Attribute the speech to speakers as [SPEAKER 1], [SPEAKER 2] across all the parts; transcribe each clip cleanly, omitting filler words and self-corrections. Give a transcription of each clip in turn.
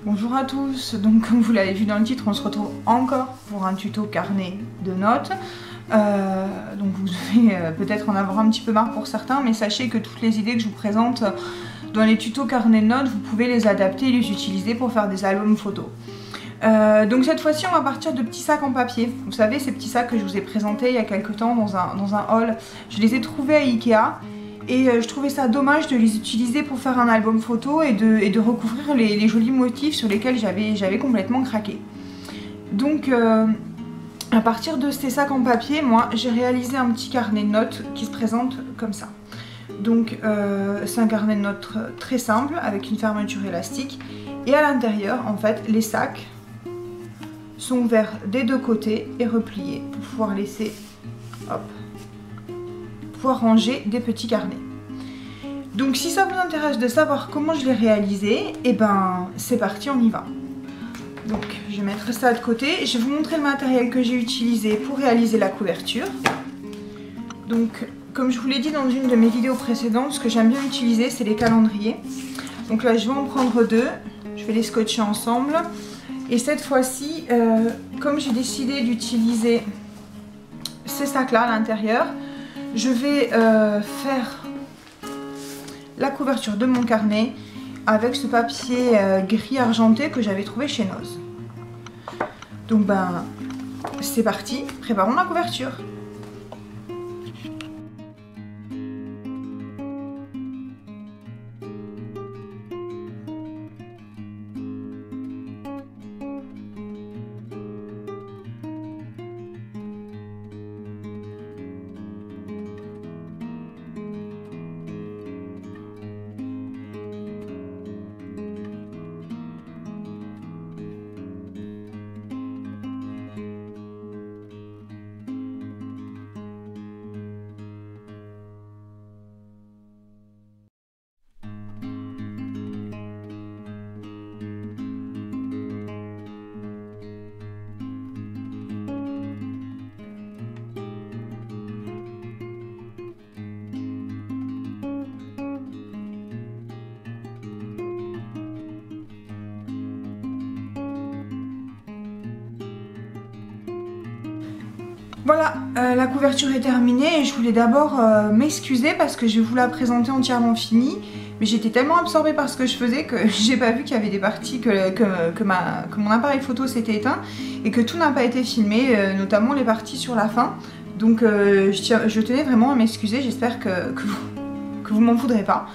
[SPEAKER 1] Bonjour à tous, donc comme vous l'avez vu dans le titre, on se retrouve encore pour un tuto carnet de notes. Donc vous devez peut-être en avoir un petit peu marre pour certains, mais sachez que toutes les idées que je vous présente dans les tutos carnet de notes, vous pouvez les adapter et les utiliser pour faire des albums photos. Donc cette fois-ci on va partir de petits sacs en papier. Vous savez, ces petits sacs que je vous ai présentés il y a quelques temps dans un haul, je les ai trouvés à Ikea. Et je trouvais ça dommage de les utiliser pour faire un album photo et de recouvrir les jolis motifs sur lesquels j'avais complètement craqué. Donc à partir de ces sacs en papier, moi j'ai réalisé un petit carnet de notes qui se présente comme ça. Donc c'est un carnet de notes très simple avec une fermeture élastique. Et à l'intérieur, en fait, les sacs sont ouverts des deux côtés et repliés pour pouvoir laisser, hop, pouvoir ranger des petits carnets. Donc si ça vous intéresse de savoir comment je l'ai réalisé, et ben c'est parti, on y va. Donc je vais mettre ça de côté, je vais vous montrer le matériel que j'ai utilisé pour réaliser la couverture. Donc comme je vous l'ai dit dans une de mes vidéos précédentes, ce que j'aime bien utiliser c'est les calendriers. Donc là je vais en prendre deux, je vais les scotcher ensemble. Et cette fois-ci, comme j'ai décidé d'utiliser ces sacs là à l'intérieur, je vais faire la couverture de mon carnet avec ce papier gris argenté que j'avais trouvé chez Noz. Donc ben c'est parti, préparons la couverture. Voilà, la couverture est terminée et je voulais d'abord m'excuser parce que je vais vous la présenter entièrement finie. Mais j'étais tellement absorbée par ce que je faisais que j'ai pas vu qu'il y avait des parties que mon appareil photo s'était éteint et que tout n'a pas été filmé, notamment les parties sur la fin. Donc je tenais vraiment à m'excuser, j'espère que vous m'en voudrez pas.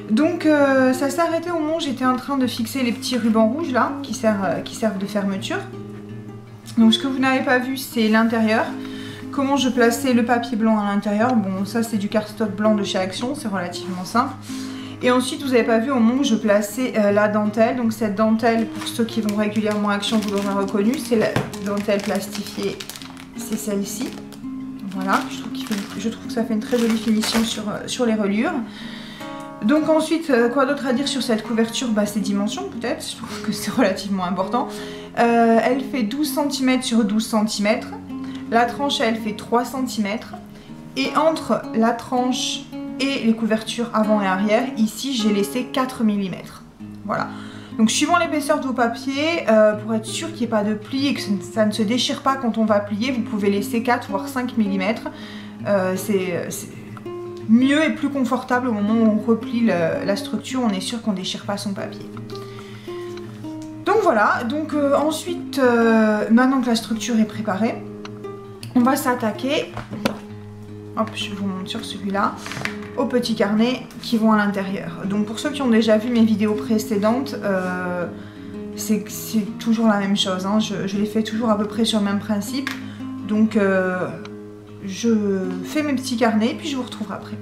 [SPEAKER 1] Donc ça s'est arrêté au moment où j'étais en train de fixer les petits rubans rouges là qui servent de fermeture. Donc ce que vous n'avez pas vu c'est l'intérieur, comment je plaçais le papier blanc à l'intérieur. Bon ça c'est du cardstock blanc de chez Action, c'est relativement simple. Et ensuite vous n'avez pas vu au moment où je plaçais la dentelle. Donc cette dentelle, pour ceux qui vont régulièrement à Action, vous l'aurez reconnu, c'est la dentelle plastifiée, c'est celle-ci. Voilà, je trouve que ça fait une très jolie finition sur les reliures. Donc ensuite, quoi d'autre à dire sur cette couverture? Bah ses dimensions peut-être, je trouve que c'est relativement important. Elle fait 12 cm sur 12 cm. La tranche elle fait 3 cm. Et entre la tranche et les couvertures avant et arrière, ici j'ai laissé 4 mm. Voilà. Donc suivant l'épaisseur de vos papiers, pour être sûr qu'il n'y ait pas de plis et que ça ne se déchire pas quand on va plier, vous pouvez laisser 4 voire 5 mm. C'est mieux et plus confortable au moment où on replie la structure, on est sûr qu'on ne déchire pas son papier. Donc voilà, donc ensuite, maintenant que la structure est préparée, on va s'attaquer, hop, je vous montre sur celui-là, aux petits carnets qui vont à l'intérieur. Donc pour ceux qui ont déjà vu mes vidéos précédentes, c'est toujours la même chose, hein. Je les fais toujours à peu près sur le même principe. Donc je fais mes petits carnets, puis je vous retrouve après.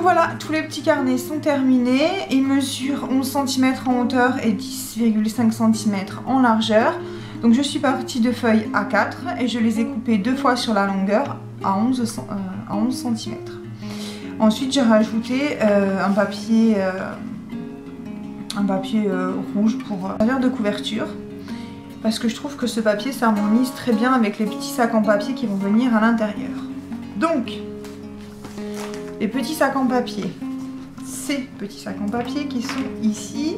[SPEAKER 1] Donc voilà, tous les petits carnets sont terminés. Ils mesurent 11 cm en hauteur et 10,5 cm en largeur. Donc je suis partie de feuilles A4 et je les ai coupées 2 fois sur la longueur à 11 cm. Ensuite j'ai rajouté un papier rouge pour servir de couverture. Parce que je trouve que ce papier s'harmonise très bien avec les petits sacs en papier qui vont venir à l'intérieur. Donc, les petits sacs en papier, ces petits sacs en papier qui sont ici,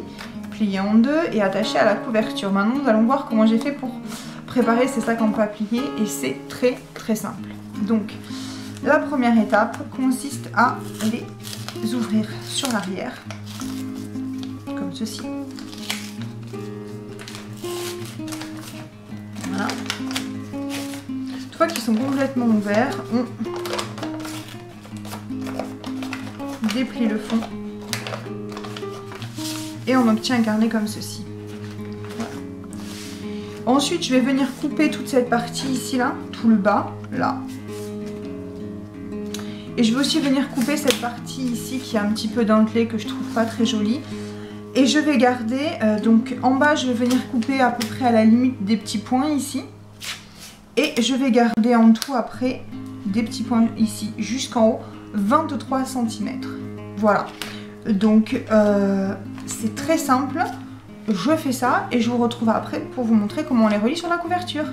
[SPEAKER 1] pliés en deux et attachés à la couverture. Maintenant, nous allons voir comment j'ai fait pour préparer ces sacs en papier et c'est très très simple. Donc, la première étape consiste à les ouvrir sur l'arrière, comme ceci. Voilà. Une fois qu'ils sont complètement ouverts, on déplie le fond et on obtient un carnet comme ceci. Voilà. Ensuite, je vais venir couper toute cette partie ici, là, tout le bas, là. Et je vais aussi venir couper cette partie ici qui est un petit peu dentelée, que je trouve pas très jolie. Et je vais garder, donc en bas je vais venir couper à peu près à la limite des petits points ici. Et je vais garder en tout après des petits points ici jusqu'en haut, 23 cm. Voilà, donc c'est très simple, je fais ça et je vous retrouve après pour vous montrer comment on les relie sur la couverture.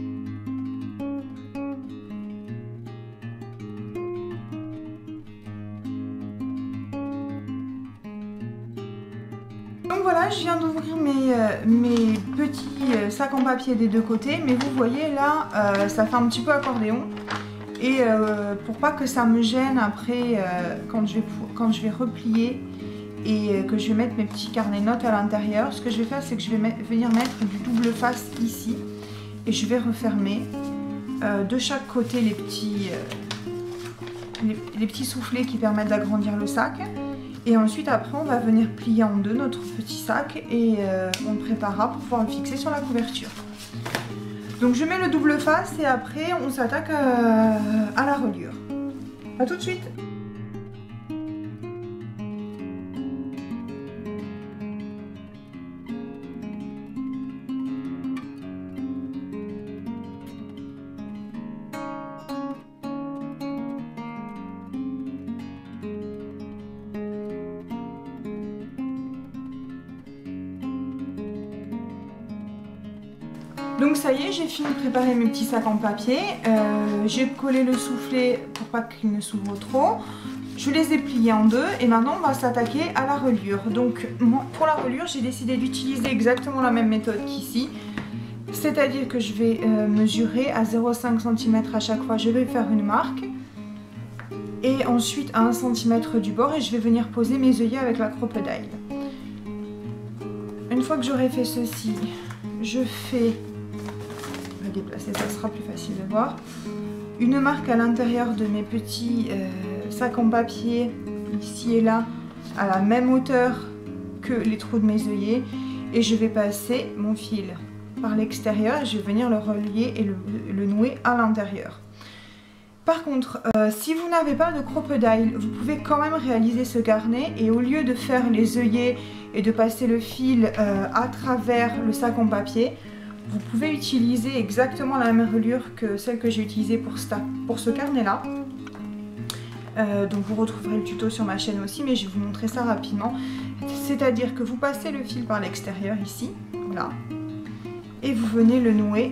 [SPEAKER 1] Donc voilà, je viens d'ouvrir mes petits sacs en papier des deux côtés, mais vous voyez là, ça fait un petit peu accordéon. Et pour pas que ça me gêne après quand je vais replier et que je vais mettre mes petits carnets notes à l'intérieur, ce que je vais faire c'est que je vais venir mettre du double face ici et je vais refermer de chaque côté les petits soufflets qui permettent d'agrandir le sac. Et ensuite après on va venir plier en deux notre petit sac et on le préparera pour pouvoir le fixer sur la couverture. Donc je mets le double face et après on s'attaque à la reliure. A tout de suite. Donc ça y est, j'ai fini de préparer mes petits sacs en papier. J'ai collé le soufflet pour pas qu'il ne s'ouvre trop. Je les ai pliés en deux et maintenant on va s'attaquer à la reliure. Donc moi, pour la reliure, j'ai décidé d'utiliser exactement la même méthode qu'ici. C'est-à-dire que je vais mesurer à 0,5 cm à chaque fois, je vais faire une marque. Et ensuite à 1 cm du bord et je vais venir poser mes œillets avec la crocodile. Une fois que j'aurai fait ceci, je fais... déplacer, ça sera plus facile de voir. Une marque à l'intérieur de mes petits sacs en papier, ici et là, à la même hauteur que les trous de mes œillets. Et je vais passer mon fil par l'extérieur et je vais venir le relier et le nouer à l'intérieur. Par contre, si vous n'avez pas de crocodile, vous pouvez quand même réaliser ce carnet et au lieu de faire les œillets et de passer le fil à travers le sac en papier, vous pouvez utiliser exactement la même reliure que celle que j'ai utilisée pour ce carnet-là. Donc vous retrouverez le tuto sur ma chaîne aussi, mais je vais vous montrer ça rapidement. C'est-à-dire que vous passez le fil par l'extérieur ici, voilà, et vous venez le nouer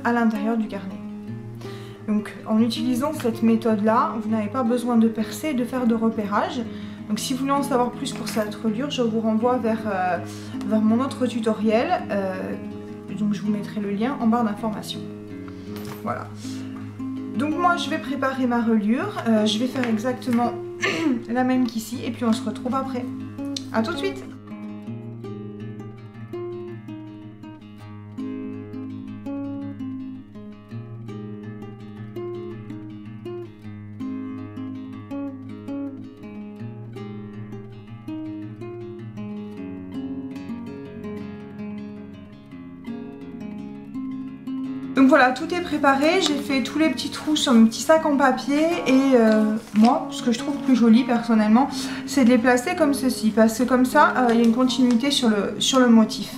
[SPEAKER 1] à l'intérieur du carnet. Donc en utilisant cette méthode-là, vous n'avez pas besoin de percer et de faire de repérage. Donc si vous voulez en savoir plus pour cette reliure, je vous renvoie vers mon autre tutoriel. Donc je vous mettrai le lien en barre d'information. Voilà. Donc moi je vais préparer ma reliure. Je vais faire exactement la même qu'ici et puis on se retrouve après. A tout de suite. Donc voilà, tout est préparé, j'ai fait tous les petits trous sur mes petits sacs en papier et moi, ce que je trouve plus joli personnellement, c'est de les placer comme ceci, parce que comme ça, il y a une continuité sur le motif.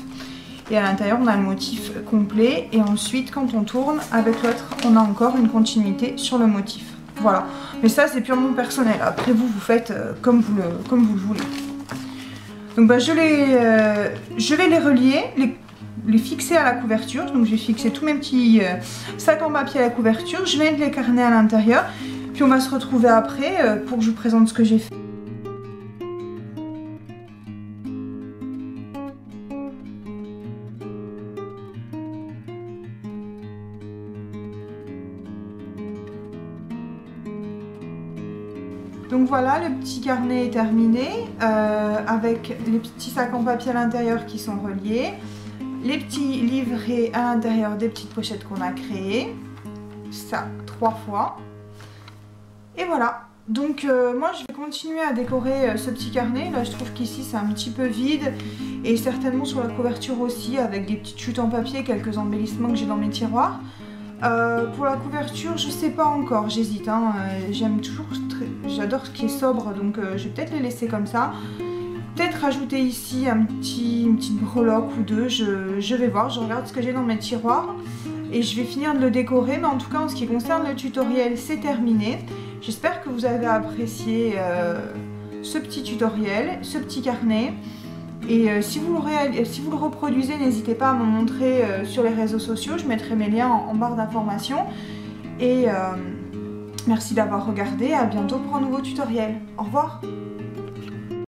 [SPEAKER 1] Et à l'intérieur, on a le motif complet et ensuite, quand on tourne avec l'autre, on a encore une continuité sur le motif. Voilà, mais ça c'est purement personnel, après vous faites comme vous le voulez. Donc bah, je vais les relier, les fixer à la couverture. Donc j'ai fixé tous mes petits sacs en papier à la couverture. Je vais mettre les carnets à l'intérieur. Puis on va se retrouver après pour que je vous présente ce que j'ai fait. Donc voilà, le petit carnet est terminé avec les petits sacs en papier à l'intérieur qui sont reliés. Les petits livrets à l'intérieur des petites pochettes qu'on a créées, ça 3 fois. Et voilà, donc moi je vais continuer à décorer ce petit carnet. Là je trouve qu'ici c'est un petit peu vide et certainement sur la couverture aussi avec des petites chutes en papier, quelques embellissements que j'ai dans mes tiroirs. Pour la couverture je sais pas encore, j'hésite, hein. J'adore ce qui est sobre donc je vais peut-être les laisser comme ça. Peut-être rajouter ici une petite breloque ou deux, je vais voir, je regarde ce que j'ai dans mes tiroirs et je vais finir de le décorer. Mais en tout cas en ce qui concerne le tutoriel c'est terminé. J'espère que vous avez apprécié ce petit tutoriel, ce petit carnet. Et si vous le reproduisez, n'hésitez pas à me montrer sur les réseaux sociaux, je mettrai mes liens en barre d'informations. Et merci d'avoir regardé, à bientôt pour un nouveau tutoriel. Au revoir.